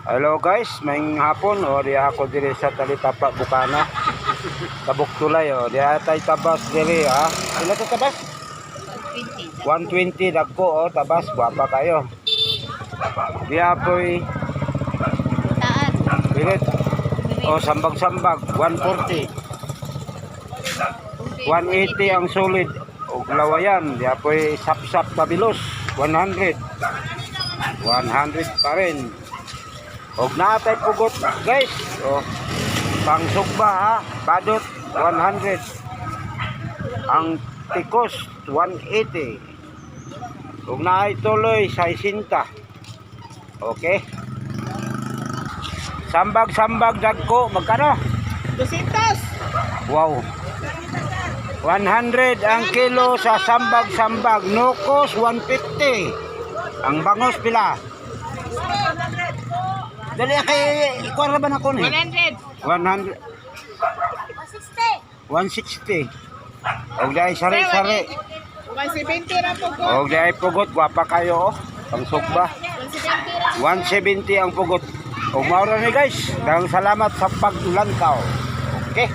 Hello guys, maing hapon o di ako diri sa Talitapa, Bukana. Tabuk Tulay o di atay tabas diri ha. Ila to tabas? 120 dagko o tabas guwapa kayo. Di apoy Taan. pilit o sambag-sambag 140. 180 ang solid o lawayan. Di apoy sap-sap pabilos 100. 100 pa rin. Og naatay pugot guys. O pangsugba ha, badot 100. Ang tikos 180. Og naay tuloy 60. Okay. Sambag-sambag dagko magkano? 200. Wow. 100 ang kilo sa sambag-sambag. Nukos 150. Ang bangos pila? Dali kay ikuha ba na ko ni? 100. 100. 160. 160. Og dai sari-sari. 170 ra po ko. Og dai pugot gwapa kayo oh. Pangsugba. 170 ra. 170 ang pugot. Og mao ra ni guys. Daghang salamat sa paglantaw. Okay.